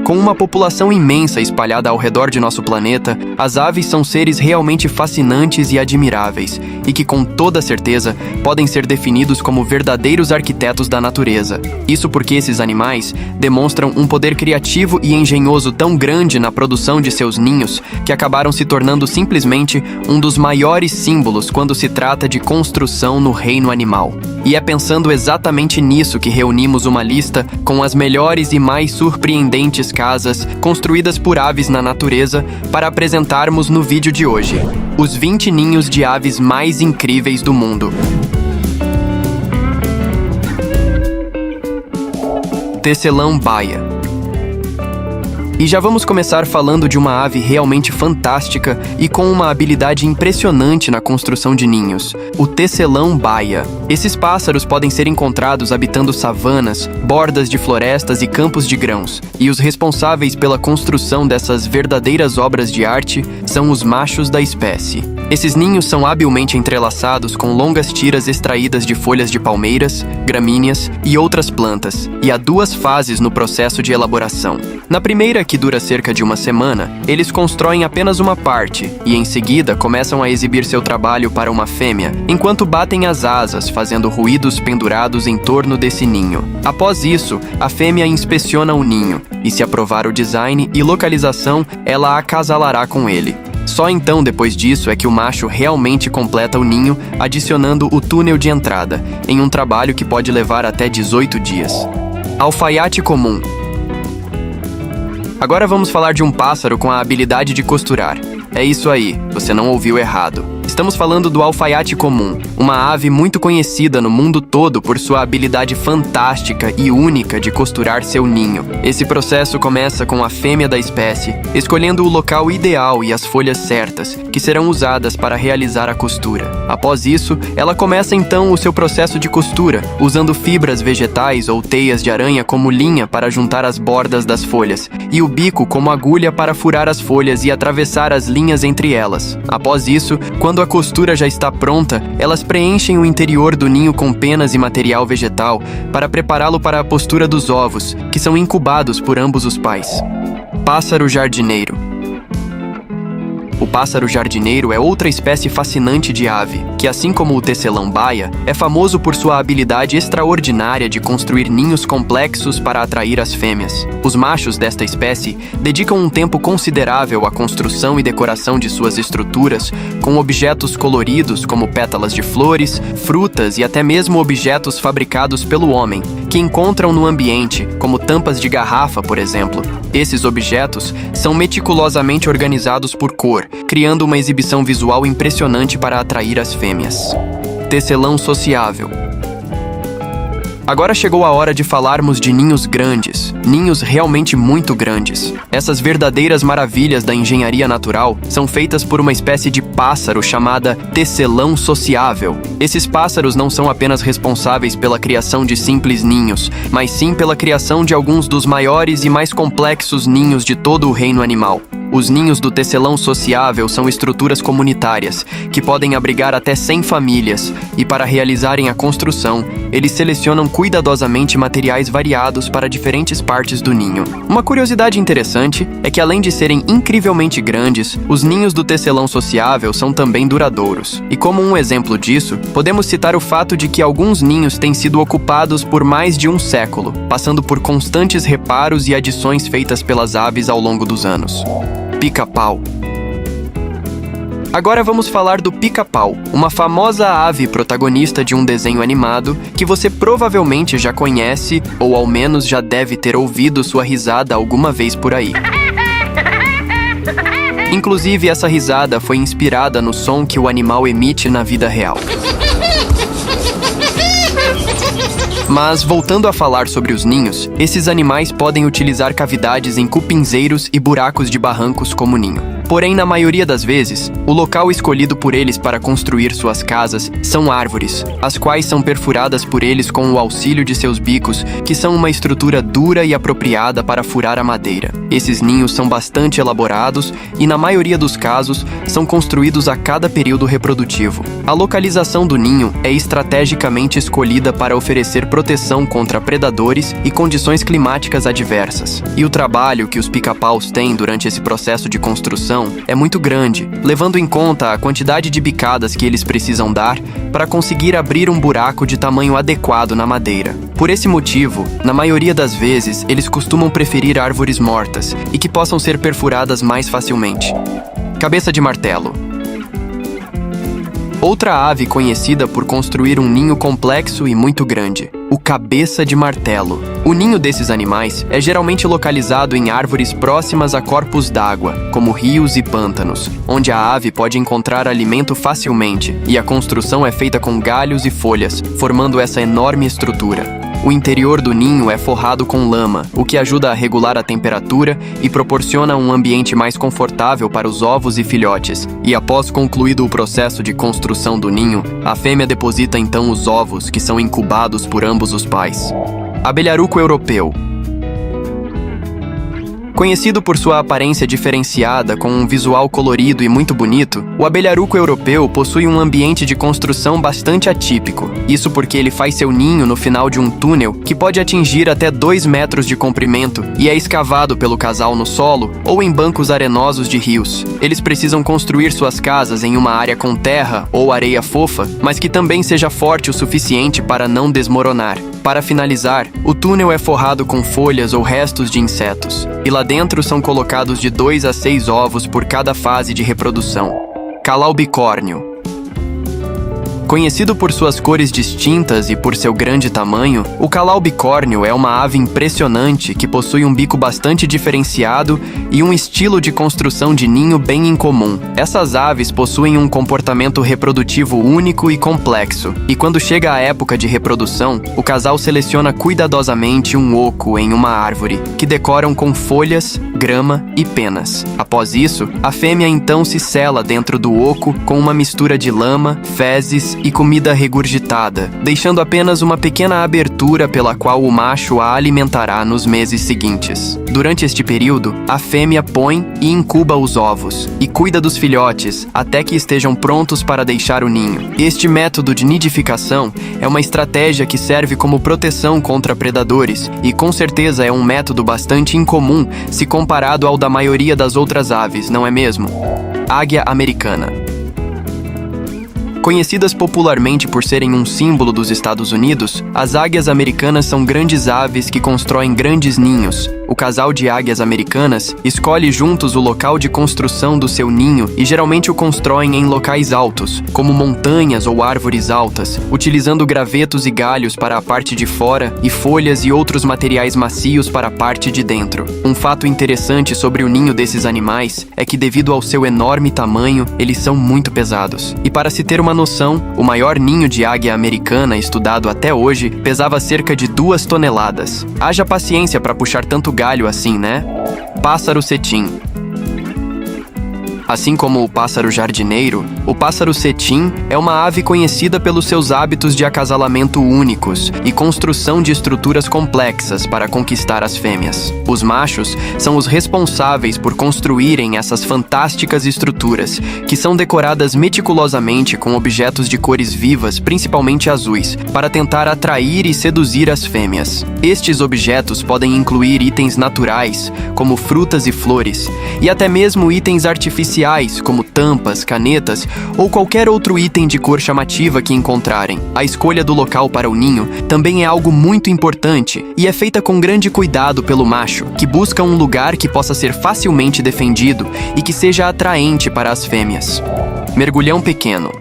Com uma população imensa espalhada ao redor de nosso planeta, as aves são seres realmente fascinantes e admiráveis, e que com toda certeza podem ser definidos como verdadeiros arquitetos da natureza. Isso porque esses animais demonstram um poder criativo e engenhoso tão grande na produção de seus ninhos que acabaram se tornando simplesmente um dos maiores símbolos quando se trata de construção no reino animal. E é pensando exatamente nisso que reunimos uma lista com as melhores e mais surpreendentes casas construídas por aves na natureza para apresentarmos no vídeo de hoje. Os 20 ninhos de aves mais incríveis do mundo. Tecelão baia. E já vamos começar falando de uma ave realmente fantástica e com uma habilidade impressionante na construção de ninhos, o tecelão baia. Esses pássaros podem ser encontrados habitando savanas, bordas de florestas e campos de grãos, e os responsáveis pela construção dessas verdadeiras obras de arte são os machos da espécie. Esses ninhos são habilmente entrelaçados com longas tiras extraídas de folhas de palmeiras, gramíneas e outras plantas, e há duas fases no processo de elaboração. Na primeira, que dura cerca de uma semana, eles constroem apenas uma parte e, em seguida, começam a exibir seu trabalho para uma fêmea, enquanto batem as asas, fazendo ruídos pendurados em torno desse ninho. Após isso, a fêmea inspeciona o ninho, e se aprovar o design e localização, ela acasalará com ele. Só então, depois disso, é que o macho realmente completa o ninho, adicionando o túnel de entrada, em um trabalho que pode levar até 18 dias. Alfaiate comum. Agora vamos falar de um pássaro com a habilidade de costurar. É isso aí, você não ouviu errado. Estamos falando do alfaiate comum, uma ave muito conhecida no mundo todo por sua habilidade fantástica e única de costurar seu ninho. Esse processo começa com a fêmea da espécie, escolhendo o local ideal e as folhas certas, que serão usadas para realizar a costura. Após isso, ela começa então o seu processo de costura, usando fibras vegetais ou teias de aranha como linha para juntar as bordas das folhas, e o bico como agulha para furar as folhas e atravessar as linhas entre elas. Após isso, quando a costura já está pronta, elas preenchem o interior do ninho com penas e material vegetal para prepará-lo para a postura dos ovos, que são incubados por ambos os pais. Pássaro jardineiro. O pássaro jardineiro é outra espécie fascinante de ave, que, assim como o tecelão baia, é famoso por sua habilidade extraordinária de construir ninhos complexos para atrair as fêmeas. Os machos desta espécie dedicam um tempo considerável à construção e decoração de suas estruturas, com objetos coloridos como pétalas de flores, frutas e até mesmo objetos fabricados pelo homem, que encontram no ambiente, como tampas de garrafa, por exemplo. Esses objetos são meticulosamente organizados por cor, criando uma exibição visual impressionante para atrair as fêmeas. Tecelão sociável. Agora chegou a hora de falarmos de ninhos grandes, ninhos realmente muito grandes. Essas verdadeiras maravilhas da engenharia natural são feitas por uma espécie de pássaro chamada tecelão sociável. Esses pássaros não são apenas responsáveis pela criação de simples ninhos, mas sim pela criação de alguns dos maiores e mais complexos ninhos de todo o reino animal. Os ninhos do tecelão sociável são estruturas comunitárias, que podem abrigar até 100 famílias, e para realizarem a construção, eles selecionam cuidadosamente materiais variados para diferentes partes do ninho. Uma curiosidade interessante é que, além de serem incrivelmente grandes, os ninhos do tecelão sociável são também duradouros. E como um exemplo disso, podemos citar o fato de que alguns ninhos têm sido ocupados por mais de um século, passando por constantes reparos e adições feitas pelas aves ao longo dos anos. Pica-pau. Agora vamos falar do pica-pau, uma famosa ave protagonista de um desenho animado que você provavelmente já conhece ou ao menos já deve ter ouvido sua risada alguma vez por aí. Inclusive, essa risada foi inspirada no som que o animal emite na vida real. Mas, voltando a falar sobre os ninhos, esses animais podem utilizar cavidades em cupinzeiros e buracos de barrancos como ninho. Porém, na maioria das vezes, o local escolhido por eles para construir suas casas são árvores, as quais são perfuradas por eles com o auxílio de seus bicos, que são uma estrutura dura e apropriada para furar a madeira. Esses ninhos são bastante elaborados e, na maioria dos casos, são construídos a cada período reprodutivo. A localização do ninho é estrategicamente escolhida para oferecer proteção contra predadores e condições climáticas adversas. E o trabalho que os pica-paus têm durante esse processo de construção é muito grande, levando em conta a quantidade de bicadas que eles precisam dar para conseguir abrir um buraco de tamanho adequado na madeira. Por esse motivo, na maioria das vezes, eles costumam preferir árvores mortas e que possam ser perfuradas mais facilmente. Cabeça de martelo. Outra ave conhecida por construir um ninho complexo e muito grande, o cabeça de martelo. O ninho desses animais é geralmente localizado em árvores próximas a corpos d'água, como rios e pântanos, onde a ave pode encontrar alimento facilmente, e a construção é feita com galhos e folhas, formando essa enorme estrutura. O interior do ninho é forrado com lama, o que ajuda a regular a temperatura e proporciona um ambiente mais confortável para os ovos e filhotes. E após concluído o processo de construção do ninho, a fêmea deposita então os ovos, que são incubados por ambos os pais. Abelharuco europeu. Conhecido por sua aparência diferenciada, com um visual colorido e muito bonito, o abelharuco europeu possui um ambiente de construção bastante atípico. Isso porque ele faz seu ninho no final de um túnel que pode atingir até 2 metros de comprimento e é escavado pelo casal no solo ou em bancos arenosos de rios. Eles precisam construir suas casas em uma área com terra ou areia fofa, mas que também seja forte o suficiente para não desmoronar. Para finalizar, o túnel é forrado com folhas ou restos de insetos, e lá dentro são colocados de 2 a 6 ovos por cada fase de reprodução. Calaubicórnio. Conhecido por suas cores distintas e por seu grande tamanho, o calaubicórnio é uma ave impressionante que possui um bico bastante diferenciado e um estilo de construção de ninho bem incomum. Essas aves possuem um comportamento reprodutivo único e complexo, e quando chega a época de reprodução, o casal seleciona cuidadosamente um oco em uma árvore, que decoram com folhas, grama e penas. Após isso, a fêmea então se sela dentro do oco com uma mistura de lama, fezes e comida regurgitada, deixando apenas uma pequena abertura pela qual o macho a alimentará nos meses seguintes. Durante este período, a fêmea põe e incuba os ovos e cuida dos filhotes até que estejam prontos para deixar o ninho. Este método de nidificação é uma estratégia que serve como proteção contra predadores e com certeza é um método bastante incomum se comparado ao da maioria das outras aves, não é mesmo? Águia americana. Conhecidas popularmente por serem um símbolo dos Estados Unidos, as águias americanas são grandes aves que constroem grandes ninhos. O casal de águias americanas escolhe juntos o local de construção do seu ninho e geralmente o constroem em locais altos, como montanhas ou árvores altas, utilizando gravetos e galhos para a parte de fora e folhas e outros materiais macios para a parte de dentro. Um fato interessante sobre o ninho desses animais é que, devido ao seu enorme tamanho, eles são muito pesados. E para se ter uma noção, o maior ninho de águia americana estudado até hoje pesava cerca de 2 toneladas. Haja paciência para puxar tanto galho assim, né? Pássaro cetim. Assim como o pássaro jardineiro, o pássaro cetim é uma ave conhecida pelos seus hábitos de acasalamento únicos e construção de estruturas complexas para conquistar as fêmeas. Os machos são os responsáveis por construírem essas fantásticas estruturas, que são decoradas meticulosamente com objetos de cores vivas, principalmente azuis, para tentar atrair e seduzir as fêmeas. Estes objetos podem incluir itens naturais, como frutas e flores, e até mesmo itens artificiais, como tampas, canetas ou qualquer outro item de cor chamativa que encontrarem. A escolha do local para o ninho também é algo muito importante e é feita com grande cuidado pelo macho, que busca um lugar que possa ser facilmente defendido e que seja atraente para as fêmeas. Mergulhão pequeno.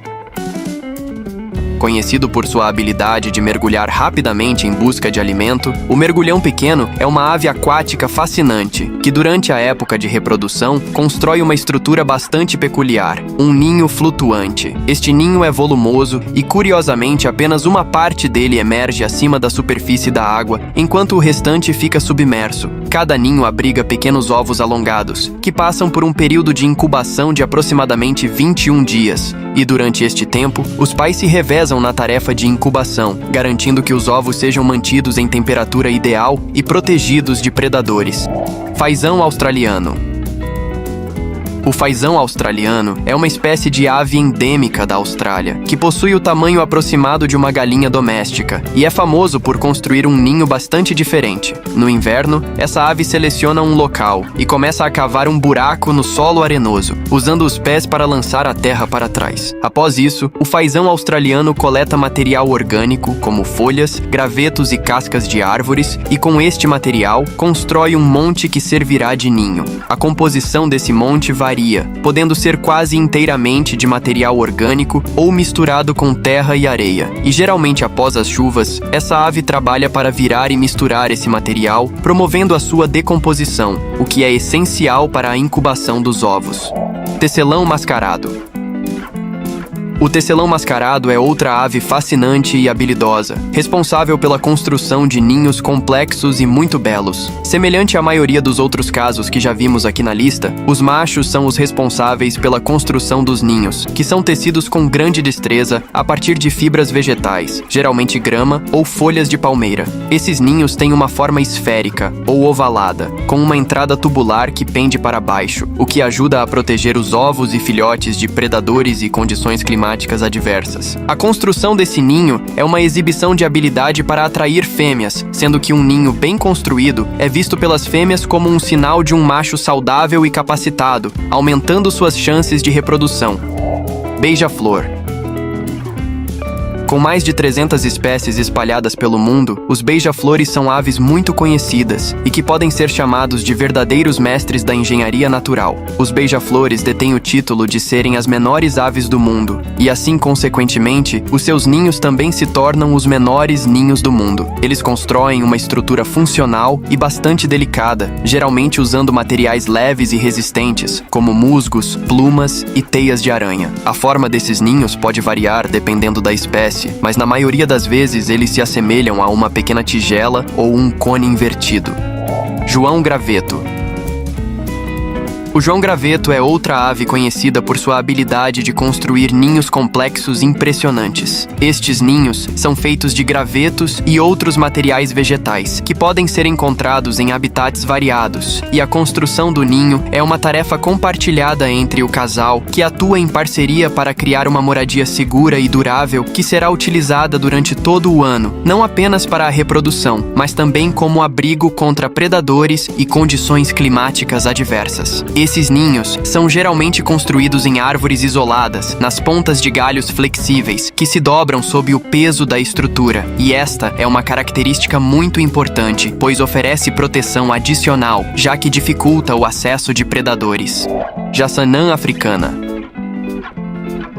Conhecido por sua habilidade de mergulhar rapidamente em busca de alimento, o mergulhão pequeno é uma ave aquática fascinante, que durante a época de reprodução constrói uma estrutura bastante peculiar, um ninho flutuante. Este ninho é volumoso e, curiosamente, apenas uma parte dele emerge acima da superfície da água, enquanto o restante fica submerso. Cada ninho abriga pequenos ovos alongados, que passam por um período de incubação de aproximadamente 21 dias. E durante este tempo, os pais se revezam na tarefa de incubação, garantindo que os ovos sejam mantidos em temperatura ideal e protegidos de predadores. Fazão australiano. O fazão australiano é uma espécie de ave endêmica da Austrália, que possui o tamanho aproximado de uma galinha doméstica e é famoso por construir um ninho bastante diferente. No inverno, essa ave seleciona um local e começa a cavar um buraco no solo arenoso, usando os pés para lançar a terra para trás. Após isso, o fazão australiano coleta material orgânico, como folhas, gravetos e cascas de árvores, e com este material, constrói um monte que servirá de ninho. A composição desse monte varia, podendo ser quase inteiramente de material orgânico ou misturado com terra e areia. E geralmente após as chuvas, essa ave trabalha para virar e misturar esse material, promovendo a sua decomposição, o que é essencial para a incubação dos ovos. Tecelão mascarado. O tecelão mascarado é outra ave fascinante e habilidosa, responsável pela construção de ninhos complexos e muito belos. Semelhante à maioria dos outros casos que já vimos aqui na lista, os machos são os responsáveis pela construção dos ninhos, que são tecidos com grande destreza a partir de fibras vegetais, geralmente grama ou folhas de palmeira. Esses ninhos têm uma forma esférica ou ovalada, com uma entrada tubular que pende para baixo, o que ajuda a proteger os ovos e filhotes de predadores e condições climáticas adversas. A construção desse ninho é uma exibição de habilidade para atrair fêmeas, sendo que um ninho bem construído é visto pelas fêmeas como um sinal de um macho saudável e capacitado, aumentando suas chances de reprodução. Beija-flor. Com mais de 300 espécies espalhadas pelo mundo, os beija-flores são aves muito conhecidas e que podem ser chamados de verdadeiros mestres da engenharia natural. Os beija-flores detêm o título de serem as menores aves do mundo e, assim, consequentemente, os seus ninhos também se tornam os menores ninhos do mundo. Eles constroem uma estrutura funcional e bastante delicada, geralmente usando materiais leves e resistentes, como musgos, plumas e teias de aranha. A forma desses ninhos pode variar dependendo da espécie, mas na maioria das vezes eles se assemelham a uma pequena tigela ou um cone invertido. João Graveto. O João Graveto é outra ave conhecida por sua habilidade de construir ninhos complexos impressionantes. Estes ninhos são feitos de gravetos e outros materiais vegetais, que podem ser encontrados em habitats variados, e a construção do ninho é uma tarefa compartilhada entre o casal, que atua em parceria para criar uma moradia segura e durável que será utilizada durante todo o ano, não apenas para a reprodução, mas também como abrigo contra predadores e condições climáticas adversas. Esses ninhos são geralmente construídos em árvores isoladas, nas pontas de galhos flexíveis, que se dobram sob o peso da estrutura, e esta é uma característica muito importante, pois oferece proteção adicional, já que dificulta o acesso de predadores. Jassanã africana.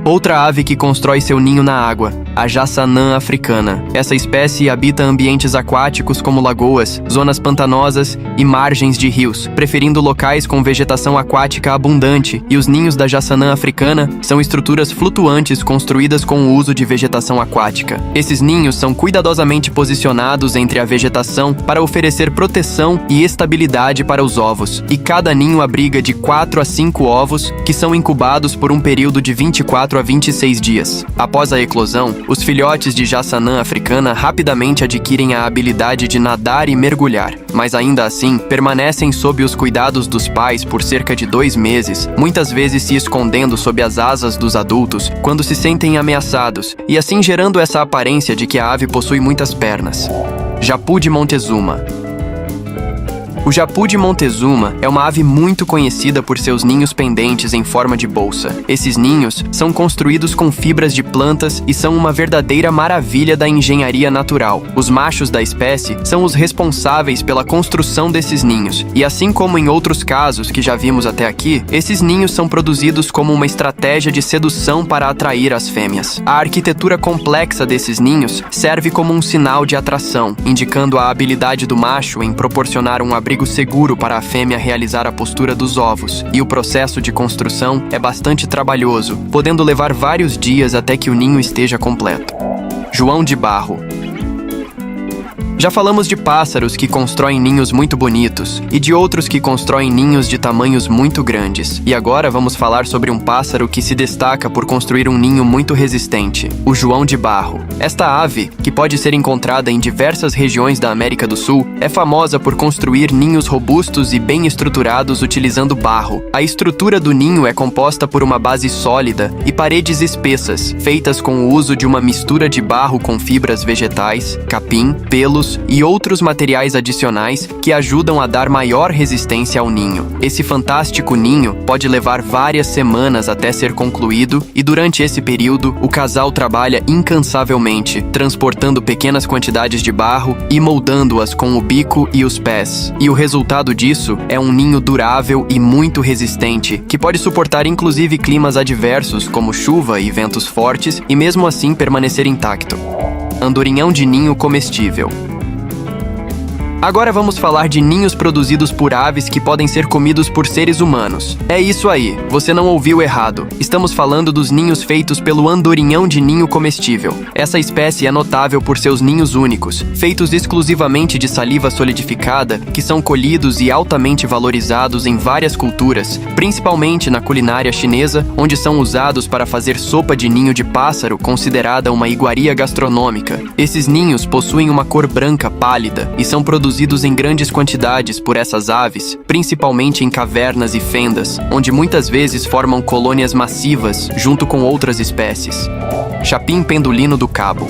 Outra ave que constrói seu ninho na água, a jassanã africana. Essa espécie habita ambientes aquáticos como lagoas, zonas pantanosas e margens de rios, preferindo locais com vegetação aquática abundante, e os ninhos da jassanã africana são estruturas flutuantes construídas com o uso de vegetação aquática. Esses ninhos são cuidadosamente posicionados entre a vegetação para oferecer proteção e estabilidade para os ovos, e cada ninho abriga de 4 a 5 ovos, que são incubados por um período de 24 a 26 dias. Após a eclosão, os filhotes de jassanã africana rapidamente adquirem a habilidade de nadar e mergulhar, mas ainda assim permanecem sob os cuidados dos pais por cerca de 2 meses, muitas vezes se escondendo sob as asas dos adultos quando se sentem ameaçados, e assim gerando essa aparência de que a ave possui muitas pernas. Japu de Montezuma. O japu de Montezuma é uma ave muito conhecida por seus ninhos pendentes em forma de bolsa. Esses ninhos são construídos com fibras de plantas e são uma verdadeira maravilha da engenharia natural. Os machos da espécie são os responsáveis pela construção desses ninhos, e assim como em outros casos que já vimos até aqui, esses ninhos são produzidos como uma estratégia de sedução para atrair as fêmeas. A arquitetura complexa desses ninhos serve como um sinal de atração, indicando a habilidade do macho em proporcionar um abrigo seguro para a fêmea realizar a postura dos ovos, e o processo de construção é bastante trabalhoso, podendo levar vários dias até que o ninho esteja completo. João de Barro. Já falamos de pássaros que constroem ninhos muito bonitos e de outros que constroem ninhos de tamanhos muito grandes. E agora vamos falar sobre um pássaro que se destaca por construir um ninho muito resistente, o João de Barro. Esta ave, que pode ser encontrada em diversas regiões da América do Sul, é famosa por construir ninhos robustos e bem estruturados utilizando barro. A estrutura do ninho é composta por uma base sólida e paredes espessas, feitas com o uso de uma mistura de barro com fibras vegetais, capim, pelos e outros materiais adicionais que ajudam a dar maior resistência ao ninho. Esse fantástico ninho pode levar várias semanas até ser concluído e durante esse período o casal trabalha incansavelmente, transportando pequenas quantidades de barro e moldando-as com o bico e os pés. E o resultado disso é um ninho durável e muito resistente, que pode suportar inclusive climas adversos como chuva e ventos fortes e mesmo assim permanecer intacto. Andorinhão de ninho comestível. Agora vamos falar de ninhos produzidos por aves que podem ser comidos por seres humanos. É isso aí, você não ouviu errado. Estamos falando dos ninhos feitos pelo andorinhão de ninho comestível. Essa espécie é notável por seus ninhos únicos, feitos exclusivamente de saliva solidificada, que são colhidos e altamente valorizados em várias culturas, principalmente na culinária chinesa, onde são usados para fazer sopa de ninho de pássaro, considerada uma iguaria gastronômica. Esses ninhos possuem uma cor branca pálida e são produzidos em grandes quantidades por essas aves, principalmente em cavernas e fendas, onde muitas vezes formam colônias massivas junto com outras espécies. Chapim pendulino do Cabo.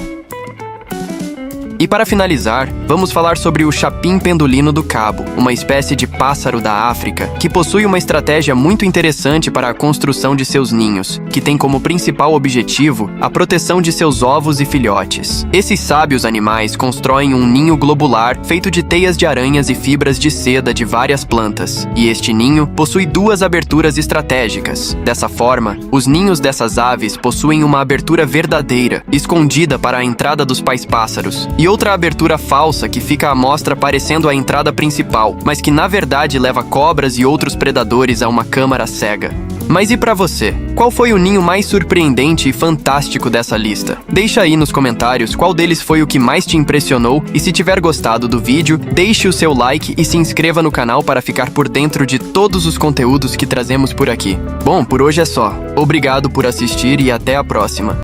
E para finalizar, vamos falar sobre o chapim pendulino do Cabo, uma espécie de pássaro da África, que possui uma estratégia muito interessante para a construção de seus ninhos, que tem como principal objetivo a proteção de seus ovos e filhotes. Esses sábios animais constroem um ninho globular feito de teias de aranhas e fibras de seda de várias plantas, e este ninho possui duas aberturas estratégicas. Dessa forma, os ninhos dessas aves possuem uma abertura verdadeira, escondida para a entrada dos pais pássaros, e outra abertura falsa que fica à mostra parecendo a entrada principal, mas que na verdade leva cobras e outros predadores a uma câmara cega. Mas e pra você? Qual foi o ninho mais surpreendente e fantástico dessa lista? Deixa aí nos comentários qual deles foi o que mais te impressionou e se tiver gostado do vídeo, deixe o seu like e se inscreva no canal para ficar por dentro de todos os conteúdos que trazemos por aqui. Bom, por hoje é só. Obrigado por assistir e até a próxima.